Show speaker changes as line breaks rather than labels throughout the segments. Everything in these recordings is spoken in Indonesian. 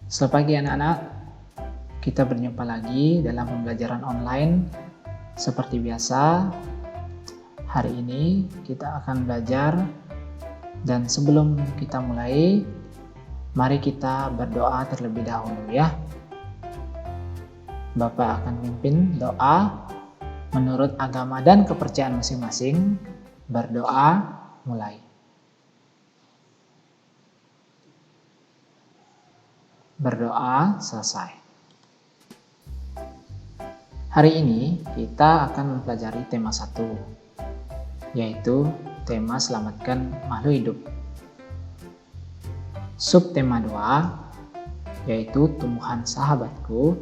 Selamat pagi anak-anak, kita berjumpa lagi dalam pembelajaran online. Seperti biasa, hari ini kita akan belajar, dan sebelum kita mulai, mari kita berdoa terlebih dahulu ya. Bapak akan pimpin doa menurut agama dan kepercayaan masing-masing. Berdoa, mulai. Berdoa, selesai. Hari ini kita akan mempelajari tema 1, yaitu tema selamatkan makhluk hidup. Subtema 2, yaitu tumbuhan sahabatku,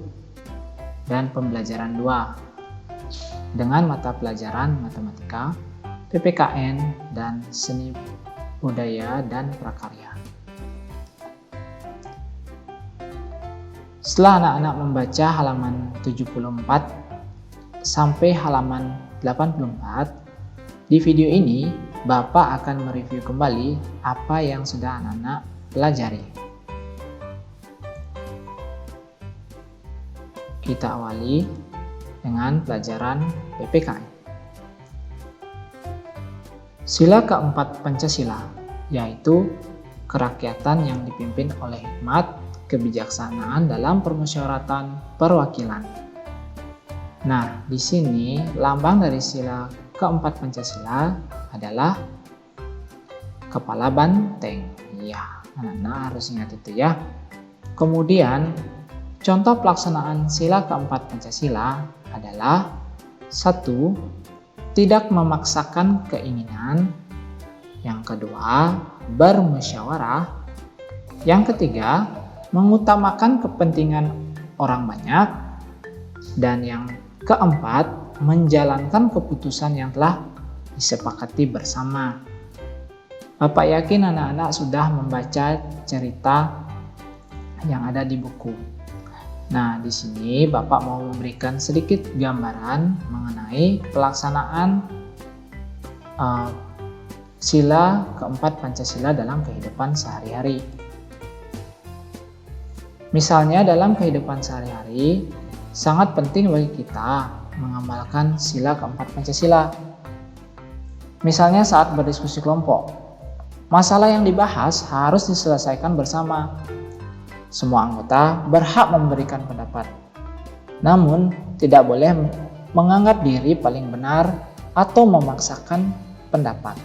dan pembelajaran 2 dengan mata pelajaran matematika, PPKN, dan seni budaya dan prakarya. Setelah anak-anak membaca halaman 74 sampai halaman 84, di video ini Bapak akan mereview kembali apa yang sudah anak-anak pelajari. Kita awali dengan pelajaran PPKN. Sila keempat Pancasila, yaitu kerakyatan yang dipimpin oleh hikmat, kebijaksanaan dalam permusyawaratan perwakilan. Nah, di sini lambang dari sila keempat Pancasila adalah kepala banteng. Ya, anak-anak harus ingat itu ya. Kemudian, contoh pelaksanaan sila keempat Pancasila adalah 1. Tidak memaksakan keinginan. Yang kedua, bermusyawarah. Yang ketiga, mengutamakan kepentingan orang banyak. Dan yang keempat, menjalankan keputusan yang telah disepakati bersama. Bapak yakin anak-anak sudah membaca cerita yang ada di buku. Nah, di sini Bapak mau memberikan sedikit gambaran mengenai pelaksanaan sila keempat Pancasila dalam kehidupan sehari-hari. Misalnya dalam kehidupan sehari-hari, sangat penting bagi kita mengamalkan sila keempat Pancasila. Misalnya saat berdiskusi kelompok, masalah yang dibahas harus diselesaikan bersama. Semua anggota berhak memberikan pendapat, namun tidak boleh menganggap diri paling benar atau memaksakan pendapat.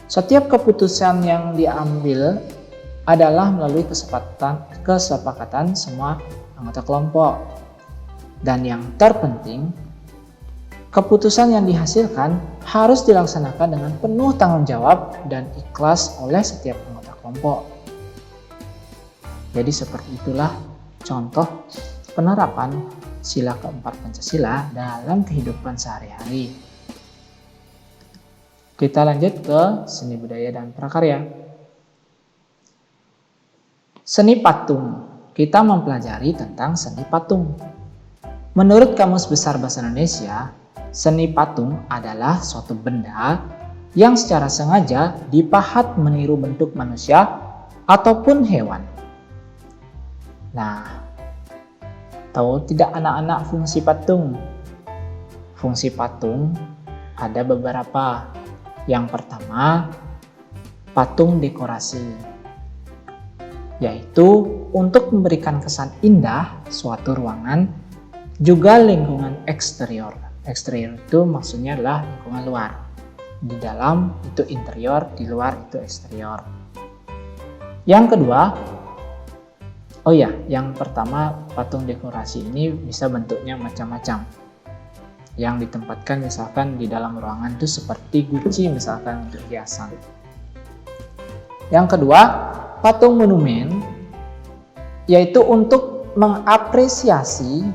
Setiap keputusan yang diambil adalah melalui kesepakatan semua anggota kelompok. Dan yang terpenting, keputusan yang dihasilkan harus dilaksanakan dengan penuh tanggung jawab dan ikhlas oleh setiap anggota kelompok. Jadi seperti itulah contoh penerapan sila keempat Pancasila dalam kehidupan sehari-hari. Kita lanjut ke seni budaya dan prakarya. Seni patung. Kita mempelajari tentang seni patung. Menurut Kamus Besar Bahasa Indonesia, seni patung adalah suatu benda yang secara sengaja dipahat meniru bentuk manusia ataupun hewan. Nah, tahu tidak anak-anak fungsi patung? Fungsi patung ada beberapa. Yang pertama, patung dekorasi, yaitu untuk memberikan kesan indah suatu ruangan, juga lingkungan eksterior. Eksterior itu maksudnya adalah lingkungan luar. Di dalam itu interior, di luar itu eksterior. Yang kedua, yang pertama, patung dekorasi ini bisa bentuknya macam-macam. Yang ditempatkan misalkan di dalam ruangan itu seperti guci misalkan untuk hiasan. Yang kedua, patung monumen, yaitu untuk mengapresiasi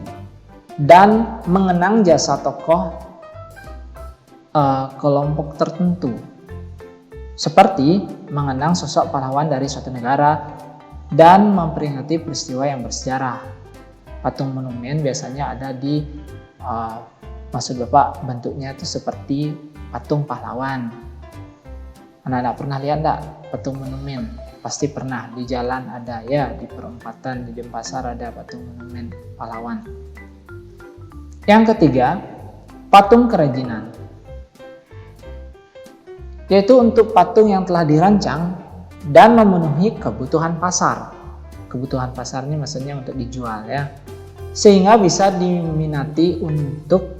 dan mengenang jasa tokoh kelompok tertentu, seperti mengenang sosok pahlawan dari suatu negara dan memperingati peristiwa yang bersejarah. Patung monumen biasanya ada di maksud Bapak bentuknya itu seperti patung pahlawan. Anak-anak pernah lihat enggak patung monumen? pasti pernah di jalan ada ya, di perempatan, di Denpasar ada patung monumen pahlawan. Yang ketiga, patung kerajinan. Yaitu untuk patung yang telah dirancang dan memenuhi kebutuhan pasar. Kebutuhan pasar ini maksudnya untuk dijual ya. Sehingga bisa diminati untuk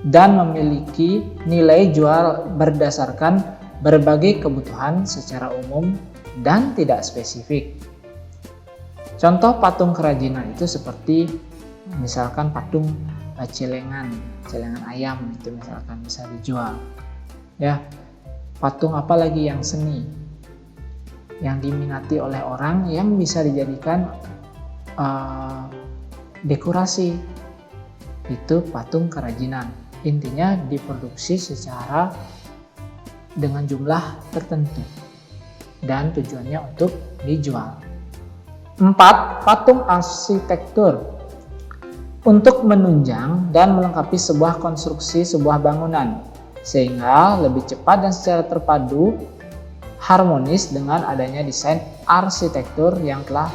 dan memiliki nilai jual berdasarkan berbagai kebutuhan secara umum dan tidak spesifik. Contoh patung kerajinan itu seperti misalkan patung celengan ayam itu misalkan bisa dijual. Ya. Patung apa lagi yang seni yang diminati oleh orang yang bisa dijadikan dekorasi, itu patung kerajinan. Intinya diproduksi secara dengan jumlah tertentu dan tujuannya untuk dijual. 4. Patung arsitektur. Untuk menunjang dan melengkapi sebuah konstruksi sebuah bangunan sehingga lebih cepat dan secara terpadu harmonis dengan adanya desain arsitektur yang telah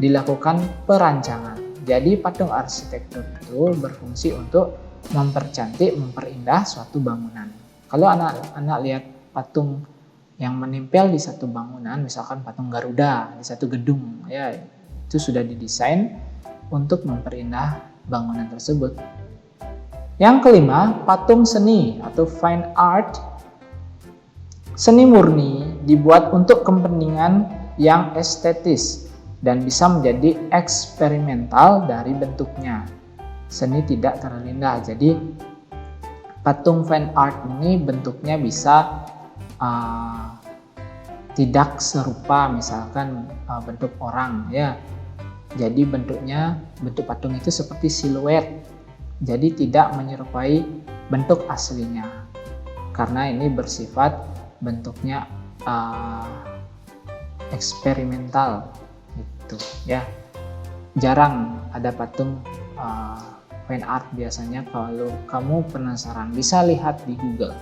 dilakukan perancangan. Jadi patung arsitektur itu berfungsi untuk mempercantik, memperindah suatu bangunan. Kalau anak-anak lihat patung yang menempel di satu bangunan, misalkan patung Garuda di satu gedung, ya itu sudah didesain untuk memperindah bangunan tersebut. Yang kelima, patung seni atau fine art. Seni murni dibuat untuk kepentingan yang estetis dan bisa menjadi eksperimental dari bentuknya. Seni tidak terlindah. Jadi patung fine art ini bentuknya bisa tidak serupa misalkan bentuk orang ya. Jadi bentuk patung itu seperti siluet. Jadi tidak menyerupai bentuk aslinya. Karena ini bersifat bentuknya eksperimental gitu ya. Jarang ada patung fine art biasanya. Kalau kamu penasaran bisa lihat di Google.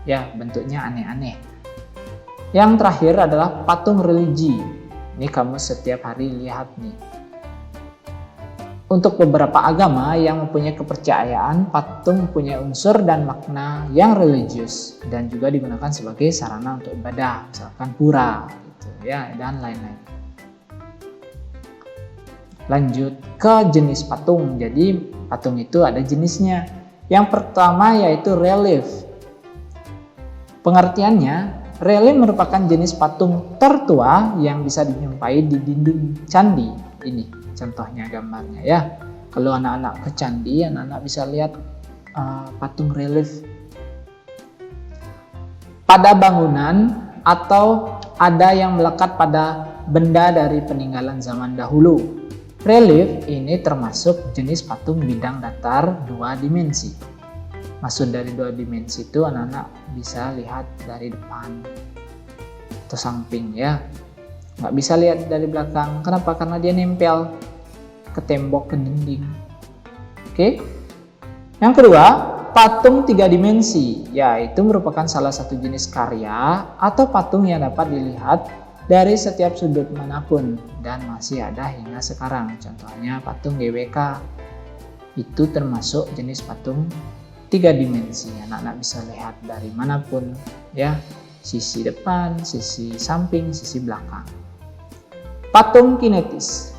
Ya, bentuknya aneh-aneh. Yang terakhir adalah patung religi. Ini kamu setiap hari lihat nih. Untuk beberapa agama yang mempunyai kepercayaan, patung mempunyai unsur dan makna yang religius dan juga digunakan sebagai sarana untuk ibadah, misalkan pura gitu ya, dan lain-lain. Lanjut ke jenis patung. Jadi patung itu ada jenisnya. Yang pertama yaitu relief. Pengertiannya, relief merupakan jenis patung tertua yang bisa dijumpai di dinding candi. Ini contohnya gambarnya ya. Kalau anak-anak ke candi, anak-anak bisa lihat patung relief pada bangunan atau ada yang melekat pada benda dari peninggalan zaman dahulu. Relief ini termasuk jenis patung bidang datar 2 dimensi. Maksud dari 2 dimensi itu anak-anak bisa lihat dari depan atau samping ya. Nggak bisa lihat dari belakang. Kenapa? Karena dia nempel ke tembok, ke dinding. Oke. Yang kedua, patung 3 dimensi, yaitu merupakan salah satu jenis karya atau patung yang dapat dilihat dari setiap sudut manapun dan masih ada hingga sekarang. Contohnya patung GWK. Itu termasuk jenis patung 3 dimensi. Anak-anak bisa lihat dari manapun ya. Sisi depan, sisi samping, sisi belakang. Patung kinetis.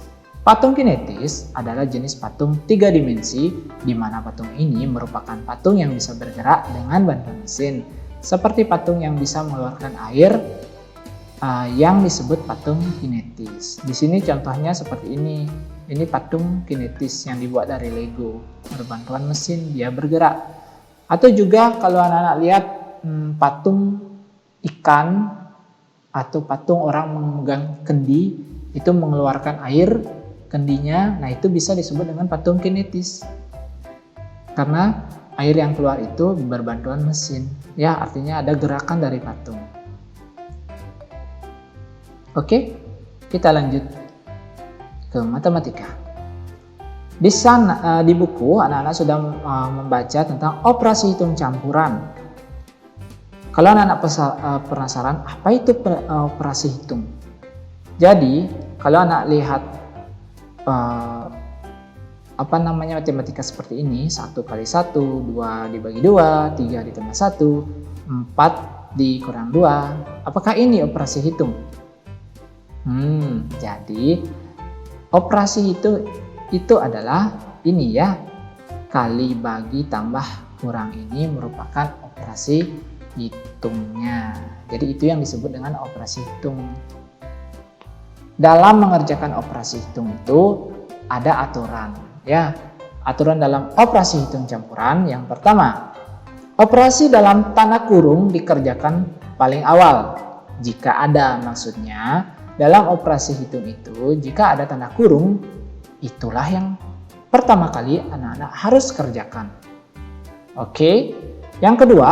Patung kinetis adalah jenis patung 3 dimensi di mana patung ini merupakan patung yang bisa bergerak dengan bantuan mesin, seperti patung yang bisa mengeluarkan air yang disebut patung kinetis. Di sini contohnya seperti ini. Ini patung kinetis yang dibuat dari Lego, berbantuan mesin dia bergerak. Atau juga kalau anak-anak lihat patung ikan atau patung orang memegang kendi itu mengeluarkan air kendinya, nah itu bisa disebut dengan patung kinetis karena air yang keluar itu berbantuan mesin ya, artinya ada gerakan dari patung. Oke, kita lanjut ke matematika. Di sana di buku anak-anak sudah membaca tentang operasi hitung campuran. Kalau anak-anak penasaran apa itu operasi hitung, Jadi kalau anak lihat matematika seperti ini, 1 kali 1, 2 dibagi 2, 3 ditambah 1, 4 dikurang 2. Apakah ini operasi hitung? Jadi operasi itu adalah ini ya, kali bagi tambah kurang ini merupakan operasi hitungnya. Jadi itu yang disebut dengan operasi hitung. Dalam mengerjakan operasi hitung itu ada aturan ya. Aturan dalam operasi hitung campuran yang pertama, operasi dalam tanda kurung dikerjakan paling awal. Jika ada, maksudnya dalam operasi hitung itu jika ada tanda kurung, itulah yang pertama kali anak-anak harus kerjakan. Oke. Yang kedua,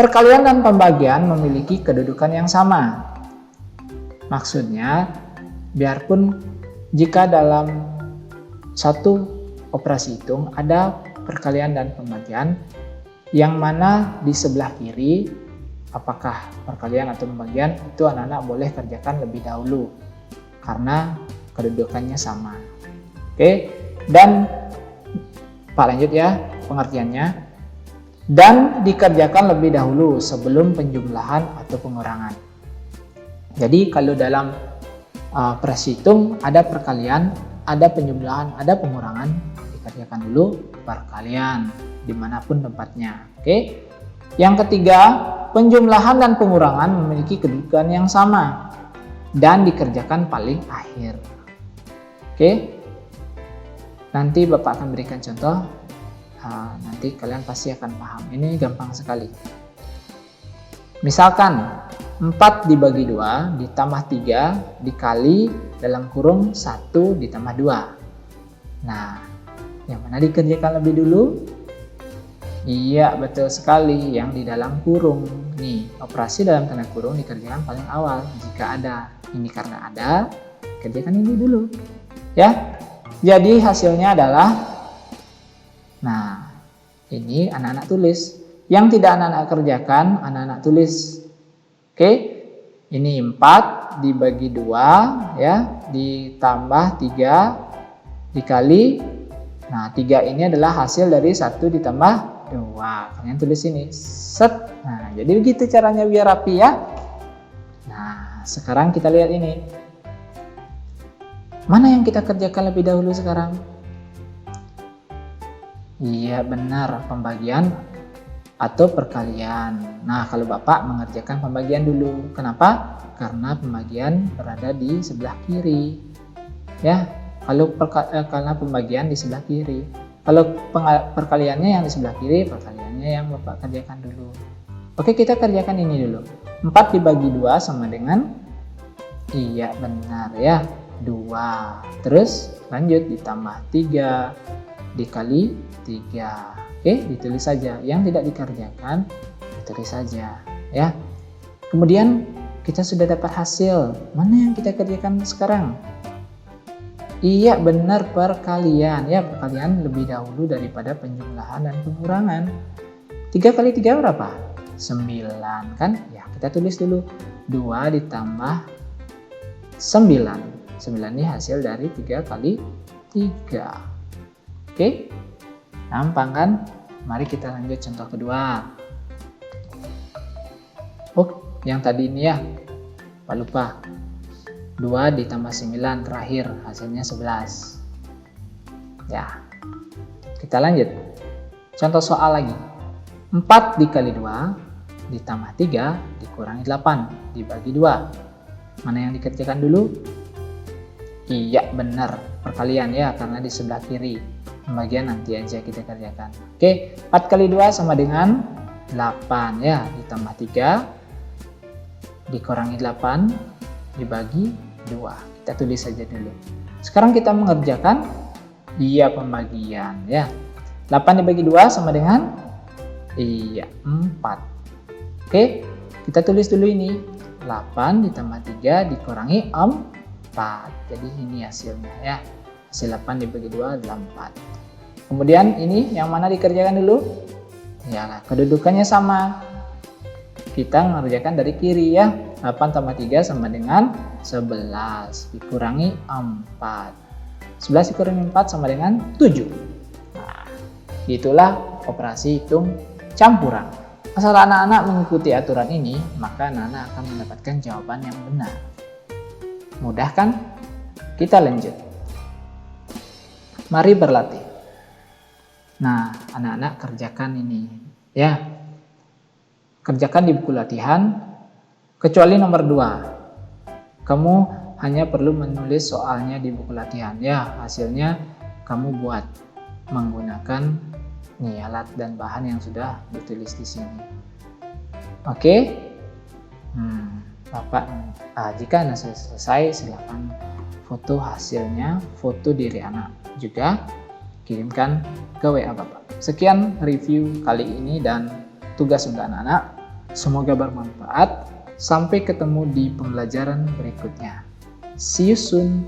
perkalian dan pembagian memiliki kedudukan yang sama. Maksudnya, biarpun jika dalam satu operasi hitung ada perkalian dan pembagian, yang mana di sebelah kiri, apakah perkalian atau pembagian, itu anak-anak boleh kerjakan lebih dahulu karena kedudukannya sama. Oke, dan Pak lanjut ya pengertiannya. Dan dikerjakan lebih dahulu sebelum penjumlahan atau pengurangan. Jadi kalau dalam operasi hitung ada perkalian, ada penjumlahan, ada pengurangan, dikerjakan dulu perkalian dimanapun tempatnya. Oke. Yang ketiga, penjumlahan dan pengurangan memiliki kedudukan yang sama dan dikerjakan paling akhir. Oke. Nanti Bapak akan berikan contoh. Nanti kalian pasti akan paham. Ini gampang sekali. Misalkan 4 dibagi 2 ditambah 3 dikali dalam kurung 1 ditambah 2. Nah, yang mana dikerjakan lebih dulu? Iya, betul sekali, yang di dalam kurung. Nih, operasi dalam tanda kurung dikerjakan paling awal jika ada. Ini karena ada, kerjakan ini dulu. Ya. Jadi hasilnya adalah, nah, ini anak-anak tulis. Yang tidak anak-anak kerjakan, anak-anak tulis. Oke, ini 4 dibagi 2 ya, ditambah 3 dikali. Nah, 3 ini adalah hasil dari 1 ditambah 2. Kalian tulis ini. Set. Nah, jadi begitu caranya biar rapi ya. Nah, sekarang kita lihat ini. Mana yang kita kerjakan lebih dahulu sekarang? Iya benar, pembagian atau perkalian. Nah, kalau Bapak mengerjakan pembagian dulu. Kenapa? Karena pembagian berada di sebelah kiri. Ya, karena pembagian di sebelah kiri. Kalau perkaliannya yang di sebelah kiri, perkaliannya yang Bapak kerjakan dulu. Oke, kita kerjakan ini dulu. 4 dibagi 2 sama dengan, iya benar ya, 2. Terus lanjut ditambah 3 dikali 3. Oke, ditulis saja. Yang tidak dikerjakan, ditulis saja ya. Kemudian kita sudah dapat hasil. Mana yang kita kerjakan sekarang? Iya benar, perkalian ya. Perkalian lebih dahulu daripada penjumlahan dan pengurangan. 3 kali 3 berapa? 9 kan? Ya, kita tulis dulu 2 ditambah 9. 9 ini hasil dari 3 kali 3. Oke, gampang kan? Mari kita lanjut contoh kedua. Oh, yang tadi ini ya, Pak lupa. 2 ditambah 9 terakhir, hasilnya 11. Ya, kita lanjut. Contoh soal lagi. 4 dikali 2 ditambah 3 dikurangi 8 dibagi 2. Mana yang dikerjakan dulu? Iya benar, perkalian ya, karena di sebelah kiri. Pembagian nanti aja kita kerjakan. Oke, 4 kali 2 sama dengan 8 ya, ditambah 3 dikurangi 8 dibagi 2. Kita tulis saja dulu. Sekarang kita mengerjakan iya pembagian ya. 8 dibagi 2 sama dengan iya 4. Oke, kita tulis dulu ini. 8 ditambah 3 dikurangi 4. Jadi ini hasilnya ya. Hasil 8 dibagi 2 adalah 4. Kemudian ini yang mana dikerjakan dulu? Ya, kedudukannya sama. Kita mengerjakan dari kiri ya. 8 tambah 3 sama dengan 11, dikurangi 4. 11 dikurangi 4 sama dengan 7. Nah, itulah operasi hitung campuran. Asal anak-anak mengikuti aturan ini, maka anak-anak akan mendapatkan jawaban yang benar. Mudah kan? Kita lanjut. Mari berlatih. Nah, anak-anak kerjakan ini ya. Kerjakan di buku latihan, kecuali nomor 2. Kamu hanya perlu menulis soalnya di buku latihan. Ya, hasilnya kamu buat menggunakan nih alat dan bahan yang sudah ditulis di sini. Oke? Bapak, jika Anda sudah selesai, silakan foto hasilnya, foto diri anak juga, kirimkan ke WA Bapak. Sekian review kali ini dan tugas untuk anak-anak. Semoga bermanfaat. Sampai ketemu di pembelajaran berikutnya. See you soon.